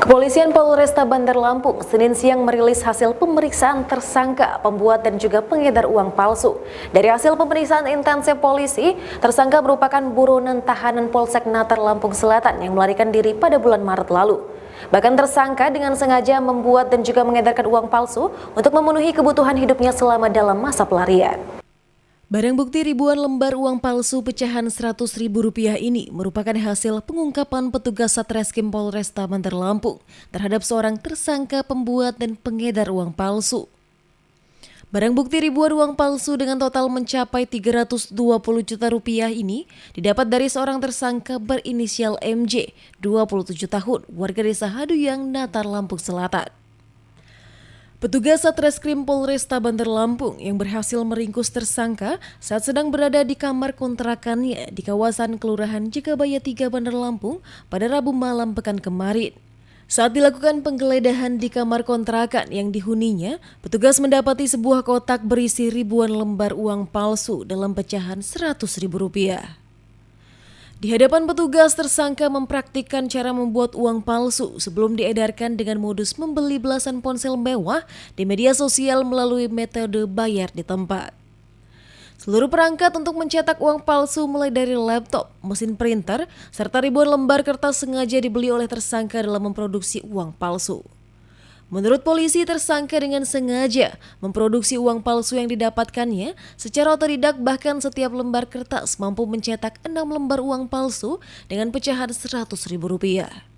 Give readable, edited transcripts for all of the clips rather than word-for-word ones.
Kepolisian Polresta Bandar Lampung Senin siang merilis hasil pemeriksaan tersangka pembuat dan juga pengedar uang palsu. Dari hasil pemeriksaan intensif polisi, tersangka merupakan buronan tahanan Polsek Natar Lampung Selatan yang melarikan diri pada bulan Maret lalu. Bahkan tersangka dengan sengaja membuat dan juga mengedarkan uang palsu untuk memenuhi kebutuhan hidupnya selama dalam masa pelarian. Barang bukti ribuan lembar uang palsu pecahan Rp100.000 ini merupakan hasil pengungkapan petugas Satreskrim Polresta Bandar Lampung terhadap seorang tersangka pembuat dan pengedar uang palsu. Barang bukti ribuan uang palsu dengan total mencapai Rp320 juta ini didapat dari seorang tersangka berinisial MJ, 27 tahun, warga desa Haduyang, Natar, Lampung Selatan. Petugas Satreskrim Polresta Bandar Lampung yang berhasil meringkus tersangka saat sedang berada di kamar kontrakannya di kawasan Kelurahan Jagabaya 3 Bandar Lampung pada Rabu malam pekan kemarin. Saat dilakukan penggeledahan di kamar kontrakan yang dihuninya, petugas mendapati sebuah kotak berisi ribuan lembar uang palsu dalam pecahan Rp100.000. Di hadapan petugas, tersangka mempraktikkan cara membuat uang palsu sebelum diedarkan dengan modus membeli belasan ponsel mewah di media sosial melalui metode bayar di tempat. Seluruh perangkat untuk mencetak uang palsu mulai dari laptop, mesin printer, serta ribuan lembar kertas sengaja dibeli oleh tersangka dalam memproduksi uang palsu. Menurut polisi, tersangka dengan sengaja memproduksi uang palsu yang didapatkannya secara otodidak, bahkan setiap lembar kertas mampu mencetak 6 lembar uang palsu dengan pecahan Rp100.000.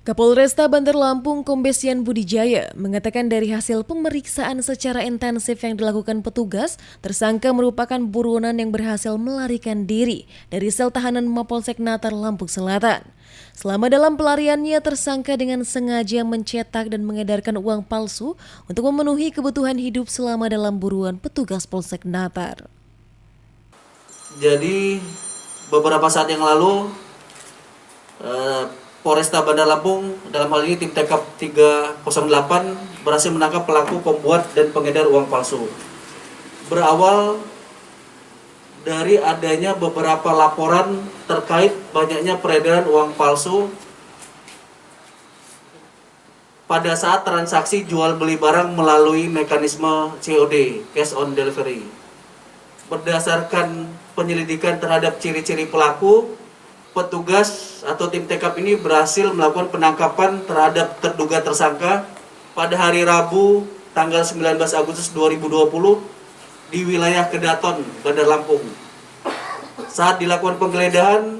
Kapolresta Bandar Lampung Kombes Yan Budijaya mengatakan dari hasil pemeriksaan secara intensif yang dilakukan petugas, tersangka merupakan buronan yang berhasil melarikan diri dari sel tahanan Mapolsek Natar, Lampung Selatan. Selama dalam pelariannya, tersangka dengan sengaja mencetak dan mengedarkan uang palsu untuk memenuhi kebutuhan hidup selama dalam buruan petugas Polsek Natar. Jadi beberapa saat yang lalu Polresta Bandar Lampung, dalam hal ini tim TKP 308 berhasil menangkap pelaku pembuat dan pengedar uang palsu. Berawal dari adanya beberapa laporan terkait banyaknya peredaran uang palsu pada saat transaksi jual beli barang melalui mekanisme COD, cash on delivery. Berdasarkan penyelidikan terhadap ciri-ciri pelaku, petugas atau tim TKP ini berhasil melakukan penangkapan terhadap terduga tersangka pada hari Rabu tanggal 19 Agustus 2020 di wilayah Kedaton, Bandar Lampung. Saat dilakukan penggeledahan,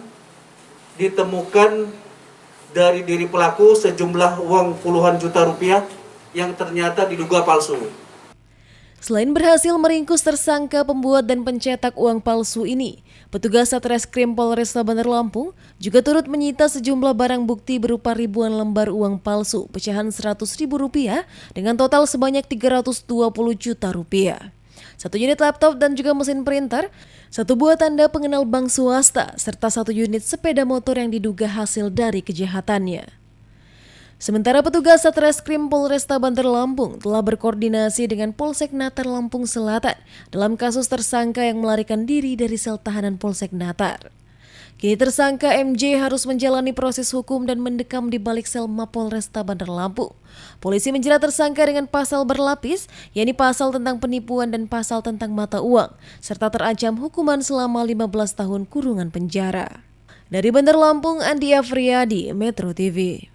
ditemukan dari diri pelaku sejumlah uang puluhan juta rupiah yang ternyata diduga palsu. Selain berhasil meringkus tersangka pembuat dan pencetak uang palsu ini, petugas Satreskrim Polresta Bandar Lampung juga turut menyita sejumlah barang bukti berupa ribuan lembar uang palsu pecahan Rp100.000 dengan total sebanyak Rp320 juta. Satu unit laptop dan juga mesin printer, satu buah tanda pengenal bank swasta, serta satu unit sepeda motor yang diduga hasil dari kejahatannya. Sementara petugas Satreskrim Polresta Bandar Lampung telah berkoordinasi dengan Polsek Natar, Lampung Selatan dalam kasus tersangka yang melarikan diri dari sel tahanan Polsek Natar. Kini tersangka MJ harus menjalani proses hukum dan mendekam di balik sel Mapolresta Bandar Lampung. Polisi menjerat tersangka dengan pasal berlapis, yakni pasal tentang penipuan dan pasal tentang mata uang, serta terancam hukuman selama 15 tahun kurungan penjara. Dari Bandar Lampung, Andi Afriyadi, Metro TV.